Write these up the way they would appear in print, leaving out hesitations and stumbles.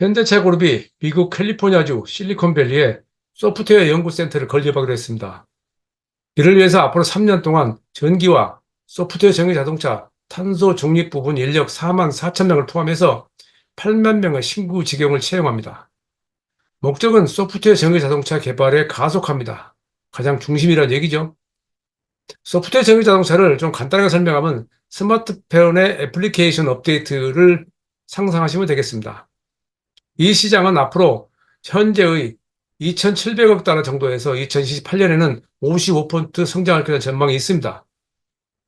현대차그룹이 미국 캘리포니아주 실리콘밸리에 소프트웨어 연구센터를 건립하기로 했습니다. 이를 위해서 앞으로 3년 동안 전기와 소프트웨어 전기 자동차, 탄소 중립 부분 인력 4만 4천 명을 포함해서 8만 명의 신규 직영을 채용합니다. 목적은 소프트웨어 전기 자동차 개발에 가속합니다. 가장 중심이라는 얘기죠. 소프트웨어 전기 자동차를 좀 간단하게 설명하면 스마트폰의 애플리케이션 업데이트를 상상하시면 되겠습니다. 이 시장은 앞으로 현재의 2,700억 달러 정도에서 2028년에는 55% 성장할 거라는 전망이 있습니다.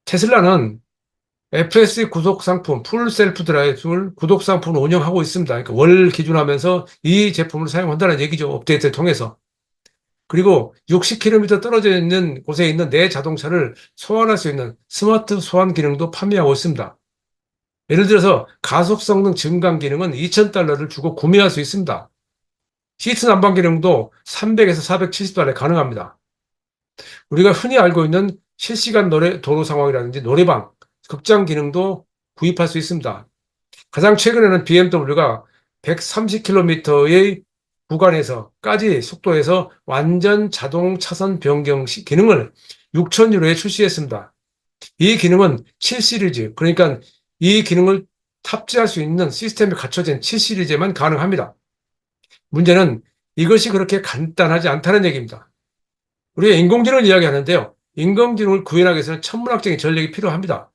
테슬라는 FSD 구독 상품, 풀 셀프 드라이브를 구독 상품을 운영하고 있습니다. 그러니까 월 기준하면서 이 제품을 사용한다는 얘기죠. 업데이트를 통해서. 그리고 60km 떨어져 있는 곳에 있는 내 자동차를 소환할 수 있는 스마트 소환 기능도 판매하고 있습니다. 예를 들어서 가속 성능 증강 기능은 2,000달러를 주고 구매할 수 있습니다. 시트 난방 기능도 300에서 470달러에 가능합니다. 우리가 흔히 알고 있는 실시간 도로 상황이라든지 노래방, 극장 기능도 구입할 수 있습니다. 가장 최근에는 BMW가 130km의 구간에서까지 속도에서 완전 자동 차선 변경 기능을 6,000유로에 출시했습니다. 이 기능은 7시리즈, 그러니까 이 기능을 탑재할 수 있는 시스템이 갖춰진 7시리즈에만 가능합니다. 문제는 이것이 그렇게 간단하지 않다는 얘기입니다. 우리가 인공지능을 이야기하는데요. 인공지능을 구현하기 위해서는 천문학적인 전력이 필요합니다.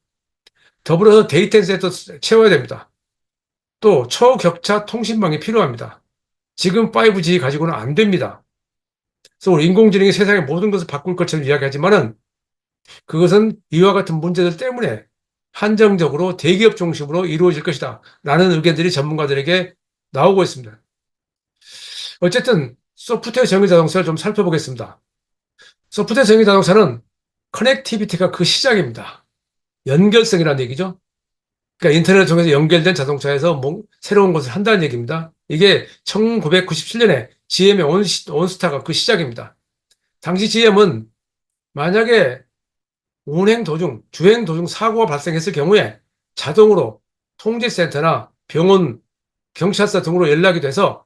더불어서 데이터 센터 채워야 됩니다. 또 초격차 통신망이 필요합니다. 지금 5G 가지고는 안 됩니다. 그래서 우리 인공지능이 세상의 모든 것을 바꿀 것처럼 이야기하지만은 그것은 이와 같은 문제들 때문에 한정적으로 대기업 중심으로 이루어질 것이다. 라는 의견들이 전문가들에게 나오고 있습니다. 어쨌든 소프트웨어 전기 자동차를 좀 살펴보겠습니다. 소프트웨어 전기 자동차는 커넥티비티가 그 시작입니다. 연결성이라는 얘기죠. 그러니까 인터넷을 통해서 연결된 자동차에서 새로운 것을 한다는 얘기입니다. 이게 1997년에 GM의 온스타가 그 시작입니다. 당시 GM은 만약에 운행 도중, 주행 도중 사고가 발생했을 경우에 자동으로 통제센터나 병원, 경찰서 등으로 연락이 돼서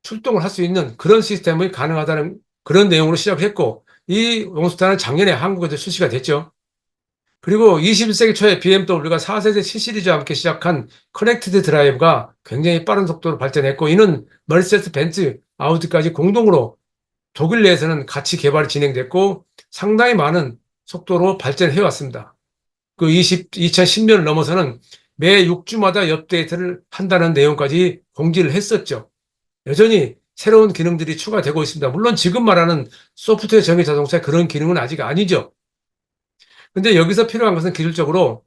출동을 할 수 있는 그런 시스템이 가능하다는 그런 내용으로 시작을 했고, 이 온스타는 작년에 한국에도 출시가 됐죠. 그리고 21세기 초에 BMW가 4세대 7시리즈와 함께 시작한 커넥티드 드라이브가 굉장히 빠른 속도로 발전했고, 이는 머세데스 벤츠, 아우디까지 공동으로 독일 내에서는 같이 개발이 진행됐고 상당히 많은 속도로 발전해 왔습니다. 그 2010년을 넘어서는 매 6주마다 업데이트를 한다는 내용까지 공지를 했었죠. 여전히 새로운 기능들이 추가되고 있습니다. 물론 지금 말하는 소프트웨어 전기 자동차의 그런 기능은 아직 아니죠. 근데 여기서 필요한 것은 기술적으로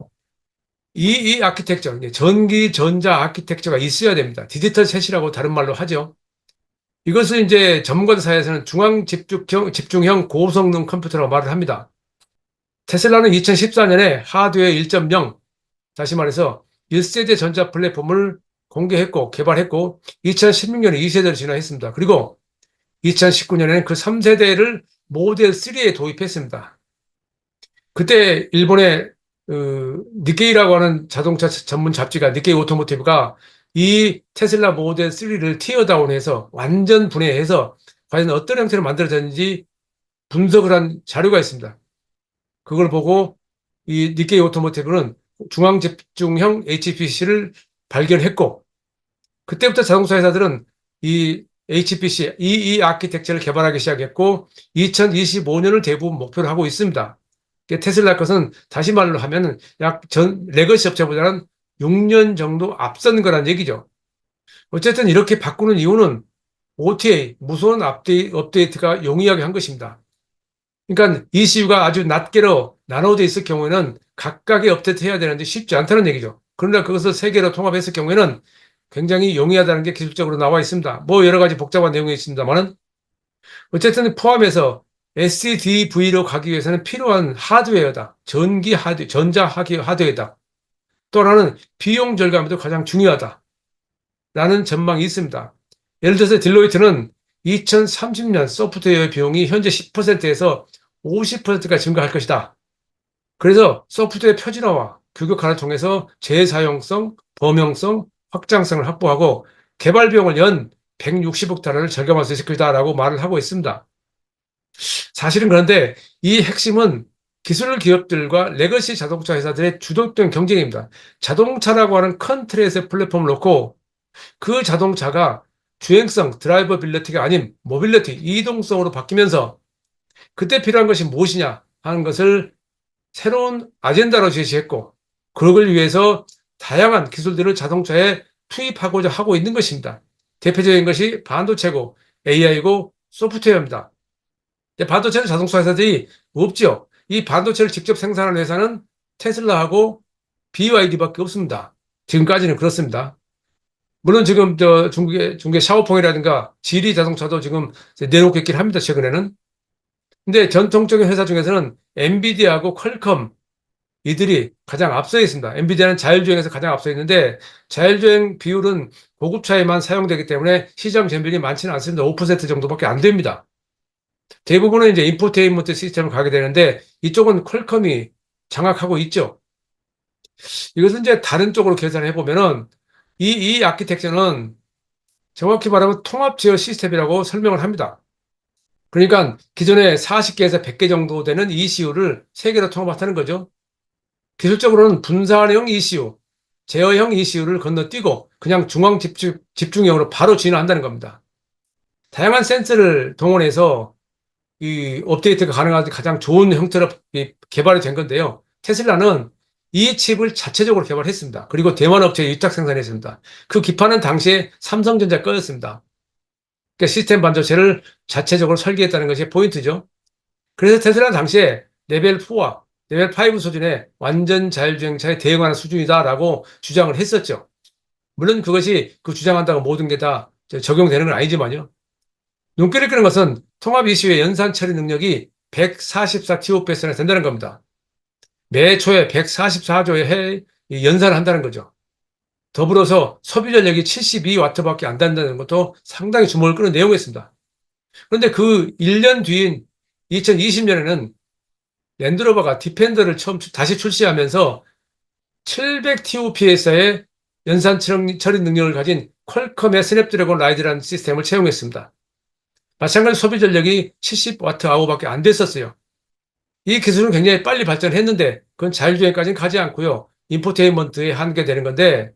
이 아키텍처, 전기 전자 아키텍처가 있어야 됩니다. 디지털 셋이라고 다른 말로 하죠. 이것을 이제 전문가들 사이에서는 집중형 고성능 컴퓨터라고 말을 합니다. 테슬라는 2014년에 하드웨어 1.0, 다시 말해서 1세대 전자 플랫폼을 공개했고 개발했고 2016년에 2세대로 진화했습니다. 그리고 2019년에는 그 3세대를 모델 3에 도입했습니다. 그때 일본의 니케이라고 하는 자동차 전문 잡지가 니케이 오토모티브가 이 테슬라 모델 3를 티어다운해서 완전 분해해서 과연 어떤 형태로 만들어졌는지 분석을 한 자료가 있습니다. 그걸 보고 이 니케이 오토모티브는 중앙집중형 HPC를 발견했고 그때부터 자동차 회사들은 이 HPC, 이 아키텍처를 개발하기 시작했고 2025년을 대부분 목표로 하고 있습니다. 테슬라 것은 다시 말로 하면 약 전 레거시 업체보다는 6년 정도 앞선 거란 얘기죠. 어쨌든 이렇게 바꾸는 이유는 OTA, 무선 업데이트가 용이하게 한 것입니다. 그러니까 ECU가 아주 낱개로 나눠져 있을 경우에는 각각의 업데이트 해야 되는데 쉽지 않다는 얘기죠. 그러나 그것을 세 개로 통합했을 경우에는 굉장히 용이하다는 게 기술적으로 나와 있습니다. 뭐 여러 가지 복잡한 내용이 있습니다만은 어쨌든 포함해서 SDV로 가기 위해서는 필요한 하드웨어다. 전자 하드웨어다. 또 하나는 비용 절감에도 가장 중요하다. 라는 전망이 있습니다. 예를 들어서 딜로이트는 2030년 소프트웨어 비용이 현재 10%에서 50%가 증가할 것이다. 그래서 소프트웨어 표준화와 규격화를 통해서 재사용성, 범용성, 확장성을 확보하고 개발 비용을 연 160억 달러를 절감할 수 있을 것이다라고 말을 하고 있습니다. 사실은 그런데 이 핵심은 기술 기업들과 레거시 자동차 회사들의 주도권 경쟁입니다. 자동차라고 하는 큰 틀에서 플랫폼을 놓고 그 자동차가 주행성, 드라이버빌리티가 아닌 모빌리티, 이동성으로 바뀌면서 그때 필요한 것이 무엇이냐 하는 것을 새로운 아젠다로 제시했고 그걸 위해서 다양한 기술들을 자동차에 투입하고자 하고 있는 것입니다. 대표적인 것이 반도체고 AI고 소프트웨어입니다. 반도체는 자동차 회사들이 없죠. 이 반도체를 직접 생산하는 회사는 테슬라하고 BYD밖에 없습니다. 지금까지는 그렇습니다. 물론 지금 중국의 샤오펑이라든가 지리 자동차도 지금 내놓고 있긴 합니다. 최근에는. 근데 전통적인 회사 중에서는 엔비디아하고 퀄컴 이들이 가장 앞서 있습니다. 엔비디아는 자율주행에서 가장 앞서 있는데 자율주행 비율은 고급차에만 사용되기 때문에 시장 점유율이 많지는 않습니다. 5% 정도밖에 안 됩니다. 대부분은 이제 인포테인먼트 시스템을 가게 되는데 이쪽은 퀄컴이 장악하고 있죠. 이것은 이제 다른 쪽으로 계산해 보면은 이 아키텍처는 정확히 말하면 통합 제어 시스템이라고 설명을 합니다. 그러니까 기존에 40개에서 100개 정도 되는 ECU를 3개로 통합한다는 거죠. 기술적으로는 분산형 ECU, 제어형 ECU를 건너뛰고 그냥 중앙 집중형으로 바로 진화한다는 겁니다. 다양한 센서를 동원해서 이 업데이트가 가능한 가장 좋은 형태로 개발이 된 건데요. 테슬라는 이 칩을 자체적으로 개발했습니다. 그리고 대만 업체에 위탁 생산했습니다. 그 기판은 당시에 삼성전자 거였습니다. 그러니까 시스템 반도체를 자체적으로 설계했다는 것이 포인트죠. 그래서 테슬라는 당시에 레벨 4와 레벨 5 수준의 완전 자율주행차에 대응하는 수준이다라고 주장을 했었죠. 물론 그것이 그 주장한다고 모든 게 다 적용되는 건 아니지만요. 눈길을 끄는 것은 통합 이슈의 연산 처리 능력이 144TOPS나 된다는 겁니다. 매 초에 144조의 연산을 한다는 거죠. 더불어서 소비 전력이 72W밖에 안 된다는 것도 상당히 주목을 끄는 내용이었습니다. 그런데 그 1년 뒤인 2020년에는 랜드로버가 디펜더를 다시 출시하면서 700TOPS의 연산 처리 능력을 가진 퀄컴의 스냅드래곤 라이드라는 시스템을 채용했습니다. 마찬가지로 소비 전력이 70Wh밖에 안 됐었어요. 이 기술은 굉장히 빨리 발전했는데 그건 자율주행까지는 가지 않고요. 인포테인먼트에 한계되는 건데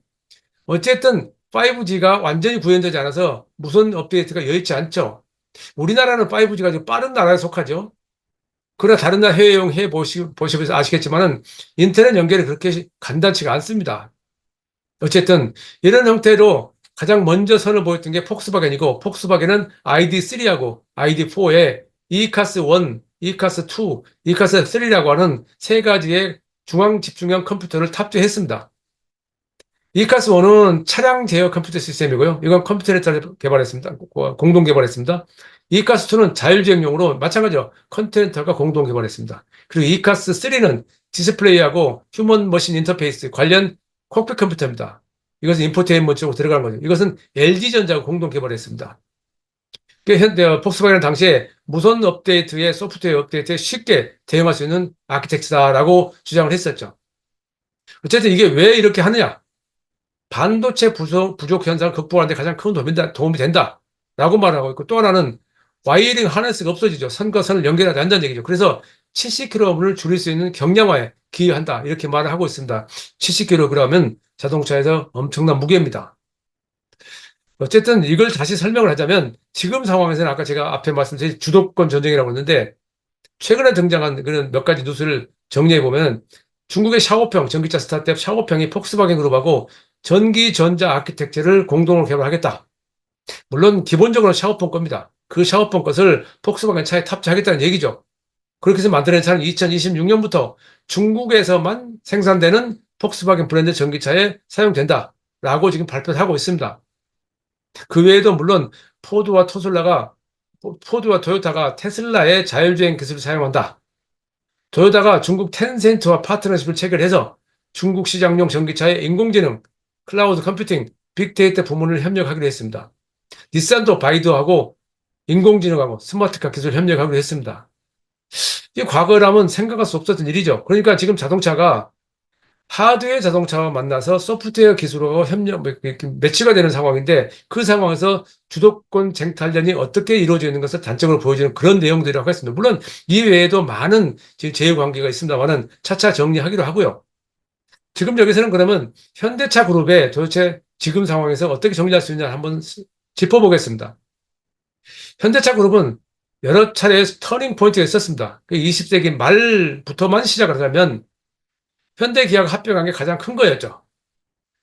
어쨌든 5G가 완전히 구현되지 않아서 무선 업데이트가 여의치 않죠. 우리나라는 5G가 좀 빠른 나라에 속하죠. 그러나 다른 나라 해외용 보시면서 아시겠지만은 인터넷 연결이 그렇게 간단치가 않습니다. 어쨌든 이런 형태로 가장 먼저 선을 보였던 게 폭스바겐이고 폭스바겐은 ID3하고 ID4에 이카스1, 이카스2, 이카스3라고 하는 세 가지의 중앙 집중형 컴퓨터를 탑재했습니다. 이카스1은 차량 제어 컴퓨터 시스템이고요. 이건 컴퓨터에 따라 개발했습니다. 공동 개발했습니다. 이카스2는 자율주행용으로 마찬가지로 컨티넨탈과 공동 개발했습니다. 그리고 이카스3는 디스플레이하고 휴먼 머신 인터페이스 관련 콕핏 컴퓨터입니다. 이것은 인포테인먼트 쪽으로 들어가는 거죠. 이것은 LG전자가 공동 개발했습니다. 현대 폭스바겐은 당시에 무선 업데이트의 소프트웨어 업데이트에 쉽게 대응할 수 있는 아키텍처다라고 주장을 했었죠. 어쨌든 이게 왜 이렇게 하느냐? 반도체 부족 현상을 극복하는 데 가장 큰 도움이 된다라고 말하고 있고 또 하나는 와이어링 하네스가 없어지죠. 선과 선을 연결하지 않는다는 얘기죠. 그래서 70kg을 줄일 수 있는 경량화에 기여한다 이렇게 말을 하고 있습니다. 70kg은 자동차에서 엄청난 무게입니다. 어쨌든 이걸 다시 설명을 하자면 지금 상황에서는 아까 제가 앞에 말씀드린 주도권 전쟁이라고 했는데 최근에 등장한 그런 몇 가지 뉴스를 정리해 보면 중국의 샤오평 전기차 스타트업 샤오평이 폭스바겐 그룹하고 전기 전자 아키텍처를 공동으로 개발하겠다. 물론 기본적으로 샤오펑 겁니다. 그 샤오펑 것을 폭스바겐 차에 탑재하겠다는 얘기죠. 그렇게 해서 만들어낸 차는 2026년부터 중국에서만 생산되는 폭스바겐 브랜드 전기차에 사용된다라고 지금 발표를 하고 있습니다. 그 외에도 물론 포드와 토요타가 테슬라의 자율주행 기술을 사용한다. 토요타가 중국 텐센트와 파트너십을 체결해서 중국 시장용 전기차의 인공지능, 클라우드 컴퓨팅, 빅데이터 부문을 협력하기로 했습니다. 닛산도 바이두하고 인공지능하고 스마트카 기술 협력하기로 했습니다. 이 과거라면 생각할 수 없었던 일이죠. 그러니까 지금 자동차가 하드웨어 자동차와 만나서 소프트웨어 기술하고 협력, 매치가 되는 상황인데 그 상황에서 주도권 쟁탈전이 어떻게 이루어져 있는 것을 단적으로 보여주는 그런 내용들이라고 했습니다. 물론 이 외에도 많은 제휴관계가 있습니다만은 차차 정리하기로 하고요. 지금 여기서는 그러면 현대차 그룹의 도대체 지금 상황에서 어떻게 정리할 수 있냐 한번 짚어보겠습니다. 현대차 그룹은 여러 차례 터닝 포인트가 있었습니다. 20세기 말부터만 시작을 하자면 현대 기아가 합병한 게 가장 큰 거였죠.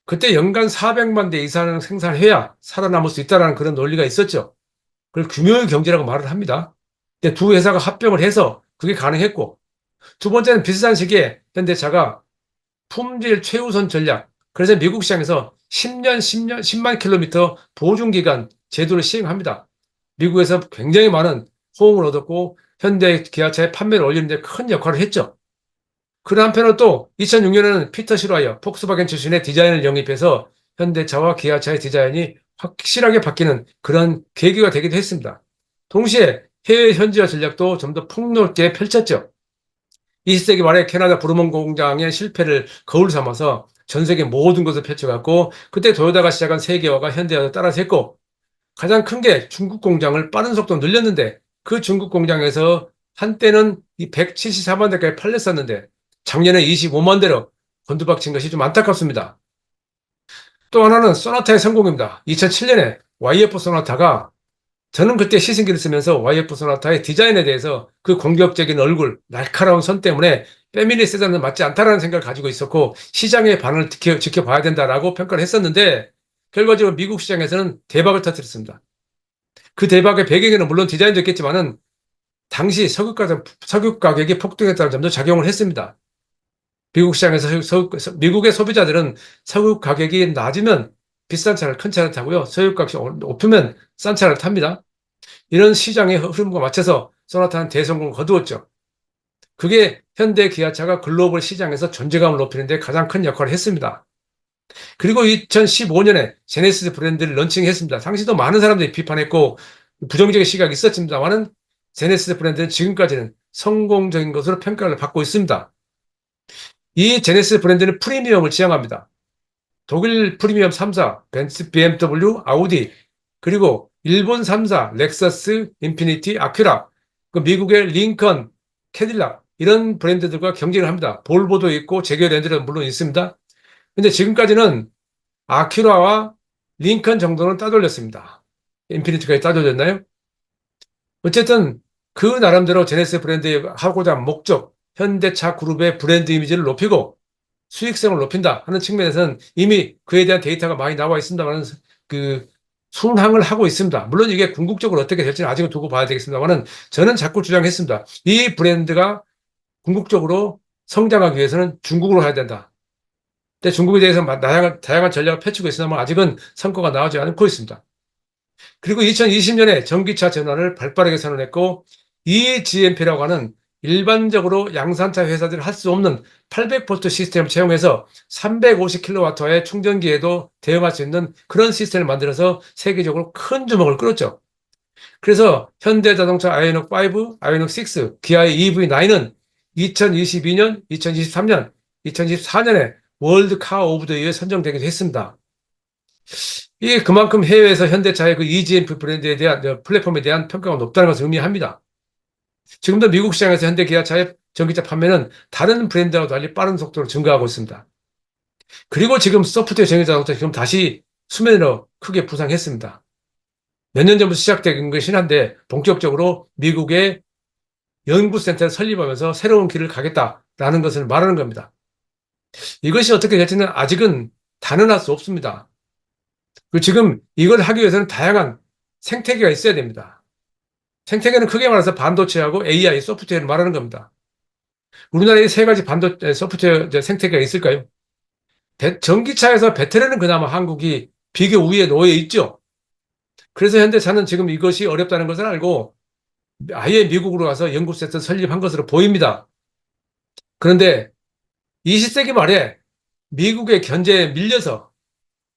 그때 연간 400만 대 이상을 생산해야 살아남을 수 있다는 그런 논리가 있었죠. 그걸 규모의 경제라고 말을 합니다. 근데 두 회사가 합병을 해서 그게 가능했고, 두 번째는 비슷한 시기에 현대차가 품질 최우선 전략, 그래서 미국 시장에서 10만 킬로미터 보증기간 제도를 시행합니다. 미국에서 굉장히 많은 호응을 얻었고, 현대 기아차의 판매를 올리는데 큰 역할을 했죠. 그 한편으로 또 2006년에는 피터 슈라이어, 폭스바겐 출신의 디자인을 영입해서 현대차와 기아차의 디자인이 확실하게 바뀌는 그런 계기가 되기도 했습니다. 동시에 해외 현지화 전략도 좀 더 폭넓게 펼쳤죠. 20세기 말에 캐나다 브루먼 공장의 실패를 거울 삼아서 전 세계 모든 것을 펼쳐갔고, 그때 토요타가 시작한 세계화가 현대화를 따라서 했고, 가장 큰 게 중국 공장을 빠른 속도로 늘렸는데, 그 중국 공장에서 한때는 이 174만 대까지 팔렸었는데 작년에 25만 대로 곤두박친 것이 좀 안타깝습니다. 또 하나는 소나타의 성공입니다. 2007년에 YF 소나타가, 저는 그때 시승기를 쓰면서 YF 소나타의 디자인에 대해서 그 공격적인 얼굴, 날카로운 선 때문에 패밀리 세단은 맞지 않다라는 생각을 가지고 있었고 시장의 반응을 지켜봐야 된다라고 평가를 했었는데 결과적으로 미국 시장에서는 대박을 터뜨렸습니다. 그 대박의 배경에는 물론 디자인도 있겠지만은 당시 석유 가격이 폭등했다는 점도 작용을 했습니다. 미국 시장에서 미국의 소비자들은 석유 가격이 낮으면 비싼 차를 큰 차를 타고요. 석유 값이 높으면 싼 차를 탑니다. 이런 시장의 흐름과 맞춰서 소나타는 대성공을 거두었죠. 그게 현대 기아차가 글로벌 시장에서 존재감을 높이는 데 가장 큰 역할을 했습니다. 그리고 2015년에 제네시스 브랜드를 런칭했습니다. 당시도 많은 사람들이 비판했고 부정적인 시각이 있었습니다만은 제네시스 브랜드는 지금까지는 성공적인 것으로 평가를 받고 있습니다. 이 제네시스 브랜드는 프리미엄을 지향합니다. 독일 프리미엄 3사, 벤츠, BMW, 아우디, 그리고 일본 3사, 렉서스, 인피니티, 아큐라, 그 미국의 링컨, 캐딜락, 이런 브랜드들과 경쟁을 합니다. 볼보도 있고, 제규어 랜드도 물론 있습니다. 근데 지금까지는 아큐라와 링컨 정도는 따돌렸습니다. 인피니티까지 따돌렸나요? 어쨌든 그 나름대로 제네시스 브랜드의 하고자 한 목적, 현대차 그룹의 브랜드 이미지를 높이고 수익성을 높인다 하는 측면에서는 이미 그에 대한 데이터가 많이 나와 있습니다만 그 순항을 하고 있습니다. 물론 이게 궁극적으로 어떻게 될지는 아직은 두고 봐야 되겠습니다만은 저는 자꾸 주장했습니다. 이 브랜드가 궁극적으로 성장하기 위해서는 중국으로 가야 된다. 근데 중국에 대해서 다양한 전략을 펼치고 있습니다만 아직은 성과가 나오지 않고 있습니다. 그리고 2020년에 전기차 전환을 발빠르게 선언했고 EGMP라고 하는 일반적으로 양산차 회사들이 할 수 없는 800V 시스템을 채용해서 350kW의 충전기에도 대응할 수 있는 그런 시스템을 만들어서 세계적으로 큰 주목을 끌었죠. 그래서 현대자동차 아이오닉 5, 아이오닉 6, 기아의 EV9은 2022년, 2023년, 2024년에 월드 카 오브 더 이어에 선정되기도 했습니다. 이게 그만큼 해외에서 현대차의 그 EGMP 브랜드에 대한 플랫폼에 대한 평가가 높다는 것을 의미합니다. 지금도 미국 시장에서 현대 기아차의 전기차 판매는 다른 브랜드와도 달리 빠른 속도로 증가하고 있습니다. 그리고 지금 소프트웨어 전기자동차 지금 다시 수면으로 크게 부상했습니다. 몇 년 전부터 시작된 것이긴 한데 본격적으로 미국의 연구센터를 설립하면서 새로운 길을 가겠다라는 것을 말하는 겁니다. 이것이 어떻게 될지는 아직은 단언할 수 없습니다. 지금 이걸 하기 위해서는 다양한 생태계가 있어야 됩니다. 생태계는 크게 말해서 반도체하고 AI, 소프트웨어를 말하는 겁니다. 우리나라에 세 가지 소프트웨어 생태계가 있을까요? 전기차에서 배터리는 그나마 한국이 비교 우위에 놓여 있죠. 그래서 현대차는 지금 이것이 어렵다는 것을 알고 아예 미국으로 가서 연구센터 설립한 것으로 보입니다. 그런데 20세기 말에 미국의 견제에 밀려서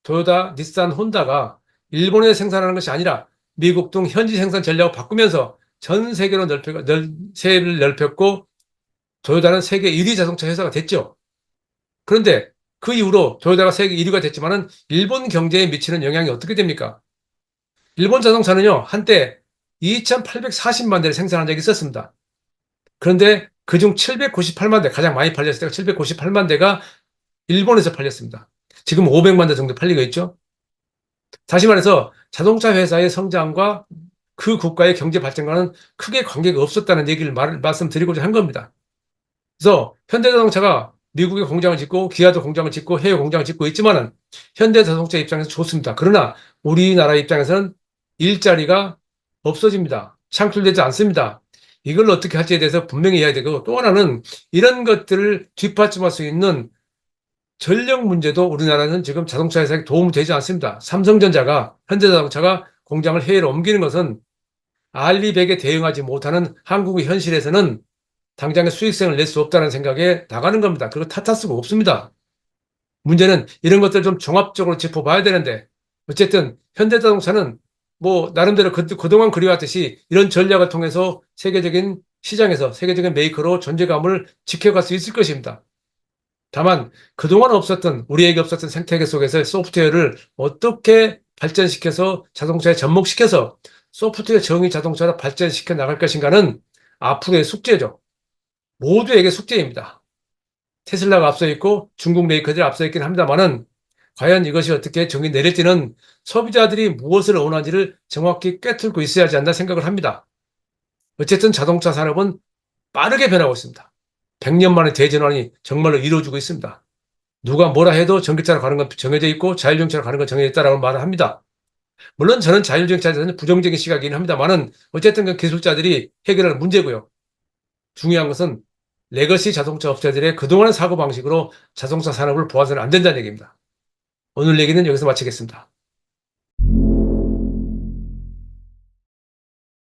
토요타, 닛산, 혼다가 일본에 생산하는 것이 아니라 미국 등 현지 생산 전략을 바꾸면서 전 세계로 세를 넓혔고 토요타는 세계 1위 자동차 회사가 됐죠. 그런데 그 이후로 토요타가 세계 1위가 됐지만은 일본 경제에 미치는 영향이 어떻게 됩니까? 일본 자동차는요, 한때 2,840만 대를 생산한 적이 있었습니다. 그런데 그중 798만 대, 가장 많이 팔렸을 때가 798만 대가 일본에서 팔렸습니다. 지금 500만 대 정도 팔리고 있죠. 다시 말해서 자동차 회사의 성장과 그 국가의 경제 발전과는 크게 관계가 없었다는 얘기를 말씀드리고자 한 겁니다. 그래서 현대자동차가 미국에 공장을 짓고 기아도 공장을 짓고 해외 공장을 짓고 있지만은 현대자동차 입장에서 좋습니다. 그러나 우리나라 입장에서는 일자리가 없어집니다. 창출되지 않습니다. 이걸 어떻게 할지에 대해서 분명히 해야 되고, 또 하나는 이런 것들을 뒷받침할 수 있는 전력 문제도 우리나라는 지금 자동차 회사에 도움이 되지 않습니다. 삼성전자가, 현대자동차가 공장을 해외로 옮기는 것은 알리백에 대응하지 못하는 한국의 현실에서는 당장의 수익성을 낼 수 없다는 생각에 나가는 겁니다. 그거 탓할 수가 없습니다. 문제는 이런 것들 좀 종합적으로 짚어봐야 되는데, 어쨌든 현대자동차는 뭐 나름대로 그동안 그리웠듯이 이런 전략을 통해서 세계적인 시장에서 세계적인 메이커로 존재감을 지켜갈 수 있을 것입니다. 다만 그동안 없었던, 우리에게 없었던 생태계 속에서 소프트웨어를 어떻게 발전시켜서 자동차에 접목시켜서 소프트웨어 정의 자동차로 발전시켜 나갈 것인가는 앞으로의 숙제죠. 모두에게 숙제입니다. 테슬라가 앞서 있고 중국 메이커들이 앞서 있긴 합니다만은, 과연 이것이 어떻게 정의 내릴지는 소비자들이 무엇을 원하는지를 정확히 꿰뚫고 있어야 하지 않나 생각을 합니다. 어쨌든 자동차 산업은 빠르게 변하고 있습니다. 100년 만에 대전환이 정말로 이루어지고 있습니다. 누가 뭐라 해도 전기차로 가는 건 정해져 있고 자율주행차로 가는 건 정해져 있다라고 말을 합니다. 물론 저는 자율주행차에 대해서는 부정적인 시각이긴 합니다만은, 어쨌든 그 기술자들이 해결할 문제고요. 중요한 것은 레거시 자동차 업체들의 그동안의 사고방식으로 자동차 산업을 보아서는 안 된다는 얘기입니다. 오늘 얘기는 여기서 마치겠습니다.